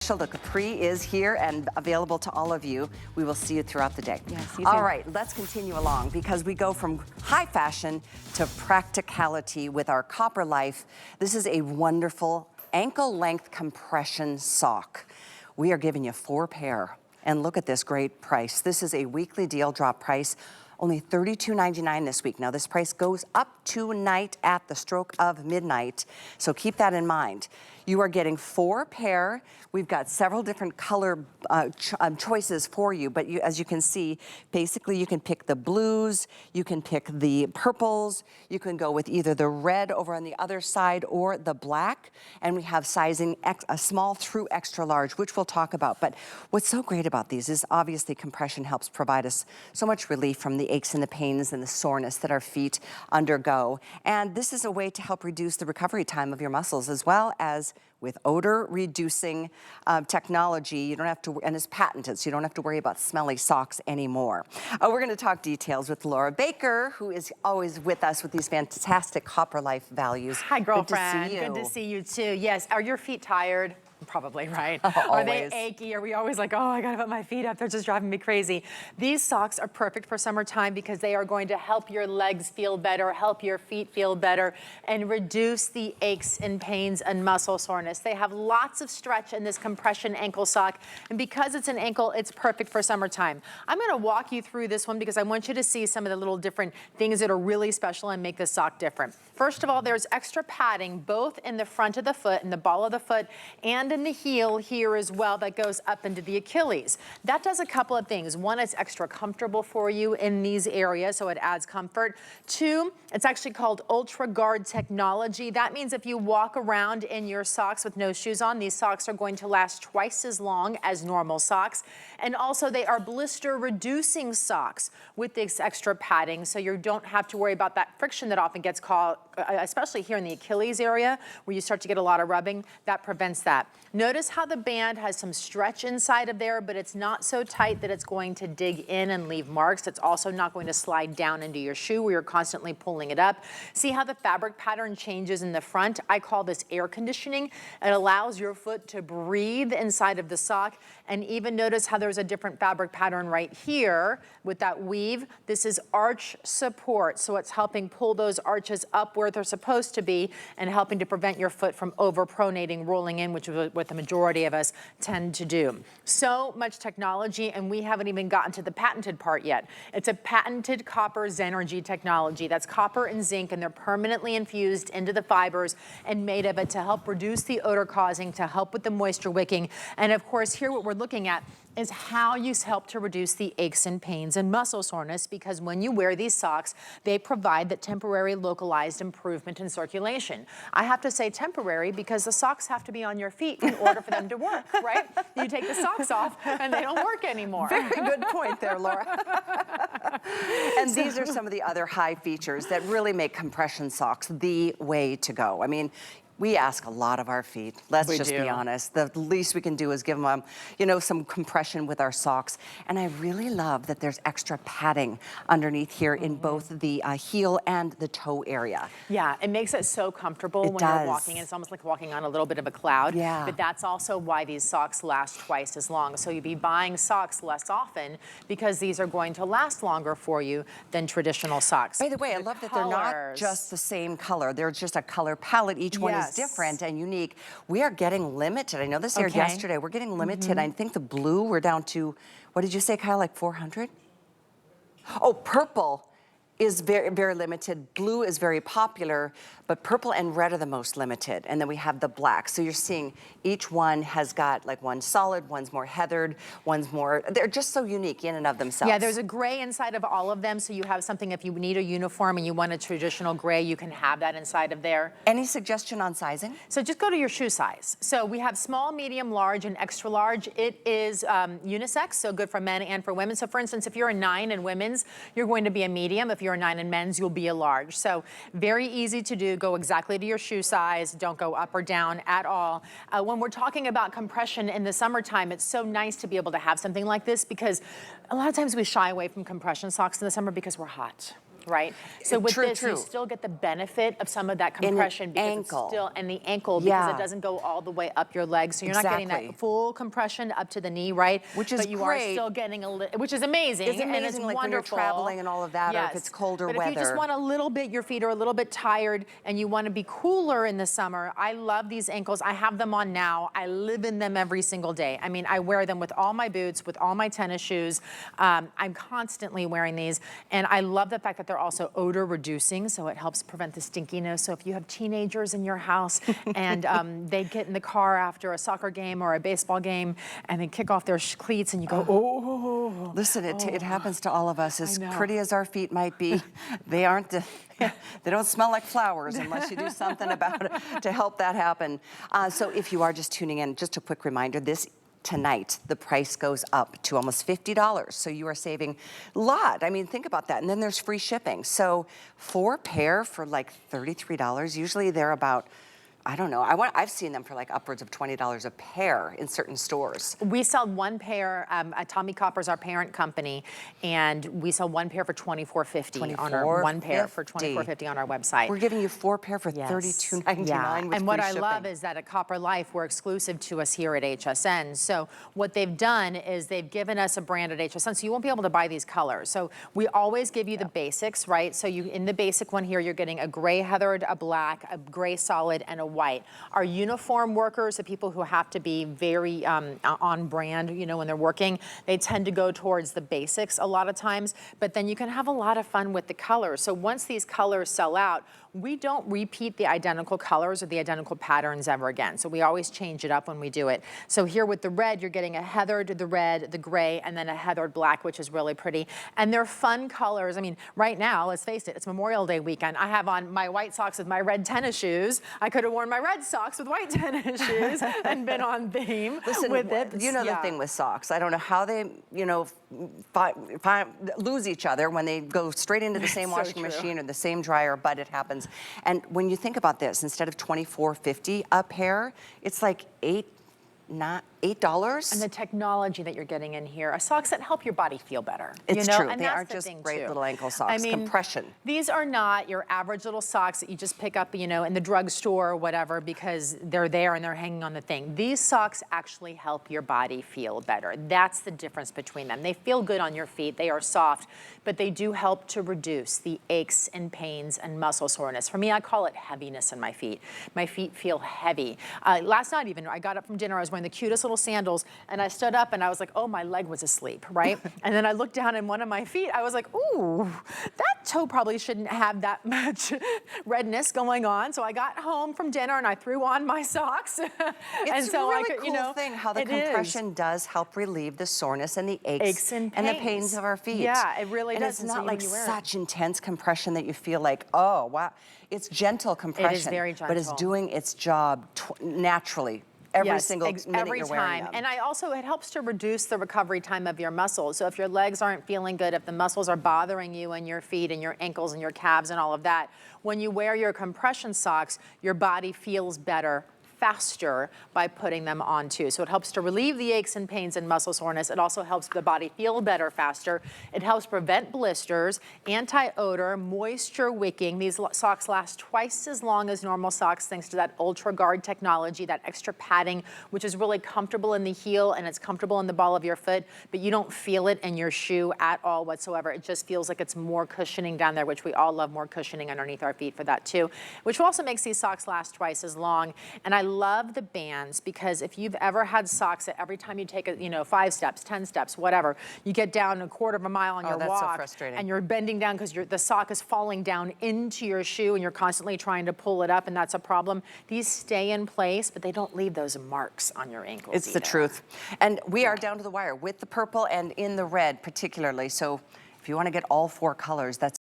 special. The capri is here and available to all of you. We will see you throughout the day. Yes, you all right, let's continue along because we go from high fashion to practicality with our Copper Life. This is a wonderful ankle length compression sock. We are giving you 4 pair. And look at this great price. This is a weekly deal drop price. Only $32.99 this week. Now this price goes up tonight at the stroke of midnight, so keep that in mind. You are getting 4 pair. We've got several different color choices for you, but as you can see, basically you can pick the blues, you can pick the purples, you can go with either the red over on the other side or the black, and we have sizing small through extra large, which we'll talk about. But what's so great about these is obviously compression helps provide us so much relief from the aches and the pains and the soreness that our feet undergo. And this is a way to help reduce the recovery time of your muscles, as well as with odor reducing technology. You don't have to, and it's patented, so you don't have to worry about smelly socks anymore. We're gonna talk details with Laura Baker, who is always with us with these fantastic Copper Life values. Hi, girlfriend. Good to see you. Good to see you too. Yes, are your feet tired? Probably, right? Are they achy? Are we always like, oh, I gotta put my feet up, they're just driving me crazy? These socks are perfect for summertime because they are going to help your legs feel better, help your feet feel better, and reduce the aches and pains and muscle soreness. They have lots of stretch in this compression ankle sock, and because it's an ankle, it's perfect for summertime. I'm gonna walk you through this one because I want you to see some of the little different things that are really special and make this sock different. First of all, there's extra padding both in the front of the foot, in the ball of the foot, and in the heel here as well that goes up into the Achilles. That does a couple of things. One, it's extra comfortable for you in these areas, so it adds comfort. 2, it's actually called Ultra Guard technology. That means if you walk around in your socks with no shoes on, these socks are going to last twice as long as normal socks. And also they are blister reducing socks with this extra padding, so you don't have to worry about that friction that often gets caught, especially here in the Achilles area where you start to get a lot of rubbing. That prevents that. Notice how the band has some stretch inside of there, but it's not so tight that it's going to dig in and leave marks. It's also not going to slide down into your shoe where you're constantly pulling it up. See how the fabric pattern changes in the front? I call this air conditioning. It allows your foot to breathe inside of the sock. And even notice how there's a different fabric pattern right here with that weave. This is arch support, so it's helping pull those arches up where they're supposed to be and helping to prevent your foot from overpronating, rolling in, which is what the majority of us tend to do. So much technology, and we haven't even gotten to the patented part yet. It's a patented copper Zenergy technology. That's copper and zinc, and they're permanently infused into the fibers and made of it to help reduce the odor causing, to help with the moisture wicking. And of course, here what we're looking at is how you help to reduce the aches and pains and muscle soreness, because when you wear these socks, they provide that temporary localized improvement in circulation. I have to say temporary because the socks have to be on your feet in order for them to work, right? You take the socks off and they don't work anymore. Very good point there, Laura. And these are some of the other high features that really make compression socks the way to go. I mean, we ask a lot of our feet. Let's just be honest. The least we can do is give them, you know, some compression with our socks. And I really love that there's extra padding underneath here in both the heel and the toe area. Yeah, it makes it so comfortable when you're walking. It's almost like walking on a little bit of a cloud. Yeah. But that's also why these socks last twice as long. So you'll be buying socks less often because these are going to last longer for you than traditional socks. By the way, I love that they're not just the same color. They're just a color palette. Each one is different and unique. We are getting limited. I know this aired yesterday. We're getting limited. I think the blue, we're down to, what did you say, Kyle, like 400? Oh, purple is very, very limited. Blue is very popular, but purple and red are the most limited. And then we have the black. So you're seeing each one has got like one solid, one's more heathered, one's more, they're just so unique in and of themselves. Yeah, there's a gray inside of all of them. So you have something, if you need a uniform and you want a traditional gray, you can have that inside of there. Any suggestion on sizing? So just go to your shoe size. So we have small, medium, large, and extra large. It is unisex, so good for men and for women. So for instance, if you're a 9 in women's, you're going to be a medium. If you're a 9 in men's, you'll be a large. So very easy to do. Go exactly to your shoe size. Don't go up or down at all. When we're talking about compression in the summertime, it's so nice to be able to have something like this because a lot of times we shy away from compression socks in the summer because we're hot. right? So with True, this, you true. still get the benefit of some of that In an compression because ankle. it's still in the ankle because Yeah. it doesn't go all the way up your leg. So you're not getting Exactly. that full compression up to the knee, right? Which is but you great. are still getting which is amazing. It's amazing, and it's like wonderful. when you're traveling and all of that, or if it's colder but weather. if you just want a little bit, your feet are a little bit tired and you want to be cooler in the summer, I love these ankles. I have them on now. I live in them every single day. I mean, I wear them with all my boots, with all my tennis shoes. I'm constantly wearing these, and I love the fact that they're also odor reducing, so it helps prevent the stinkiness. So if you have teenagers in your house and they get in the car after a soccer game or a baseball game and they kick off their cleats and you go, oh. Listen, it happens to all of us. As know. pretty as our feet might be, they aren't. They don't smell like flowers unless you do something about it to help that happen. So if you are just tuning in, just a quick reminder, tonight, the price goes up to almost $50. So you are saving a lot. I mean, think about that. And then there's free shipping. So 4 pair for like $33. Usually they're about, I don't know. I've seen them for like upwards of $20 a pair in certain stores. We sell one pair. Tommie Copper is our parent company, and we sell one pair for $24.50 on our one pair for $24.50 on our website. We're giving you 4 pair for $32.99. Yeah. With and what free I shipping. love is that at Copper Life, we're exclusive to us here at HSN. So what they've done is they've given us a brand at HSN, so you won't be able to buy these colors. So we always give you the basics, right? So in the basic one here, you're getting a gray heathered, a black, a gray solid, and a white. Our uniform workers, the people who have to be very on brand, you know, when they're working, they tend to go towards the basics a lot of times, but then you can have a lot of fun with the colors. So once these colors sell out, we don't repeat the identical colors or the identical patterns ever again. So we always change it up when we do it. So here with the red, you're getting a heathered, the red, the gray, and then a heathered black, which is really pretty. And they're fun colors. I mean, right now, let's face it, it's Memorial Day weekend. I have on my white socks with my red tennis shoes. I could have worn my red socks with white tennis shoes and been on theme. Listen, with it. You know the thing with socks. I don't know how they, you know, lose each other when they go straight into the same washing machine or the same dryer, but it happens. And when you think about this, instead of $24.50 a pair, it's like $8. And the technology that you're getting in here, socks that help your body feel better. It's you know? true. And they that's aren't the just thing great too. little ankle socks. I mean, compression. These are not your average little socks that you just pick up, you know, in the drugstore or whatever because they're there and they're hanging on the thing. These socks actually help your body feel better. That's the difference between them. They feel good on your feet. They are soft, but they do help to reduce the aches and pains and muscle soreness. For me, I call it heaviness in my feet. My feet feel heavy. Last night even, I got up from dinner, I was wearing the cutest little sandals, and I stood up and I was like, oh, my leg was asleep, right? And then I looked down in one of my feet, I was like, ooh, that toe probably shouldn't have that much redness going on. So I got home from dinner and I threw on my socks. It's and so a really I could, cool you know, thing how the compression does help relieve the soreness and the aches and the pains of our feet. Yeah, it really and does. it's not like such intense compression that you feel like, oh, wow. It's gentle compression. It is very gentle. But it's doing its job naturally. Every single minute every you're wearing time. them. And it helps to reduce the recovery time of your muscles. So if your legs aren't feeling good, if the muscles are bothering you in your feet and your ankles and your calves and all of that, when you wear your compression socks, your body feels better faster by putting them on too. So it helps to relieve the aches and pains and muscle soreness. It also helps the body feel better faster. It helps prevent blisters, anti-odor, moisture wicking. These socks last twice as long as normal socks thanks to that Ultra Guard technology, that extra padding, which is really comfortable in the heel and it's comfortable in the ball of your foot, but you don't feel it in your shoe at all whatsoever. It just feels like it's more cushioning down there, which we all love more cushioning underneath our feet for that too, which also makes these socks last twice as long. And I love the bands because if you've ever had socks that every time you take a, 5 steps, 10 steps, whatever, you get down a quarter of a mile on your that's so walk frustrating. and you're bending down because the sock is falling down into your shoe and you're constantly trying to pull it up and that's a problem. These stay in place, but they don't leave those marks on your ankles It's the truth. And we are down to the wire with the purple and in the red particularly. So if you want to get all 4 colors, that's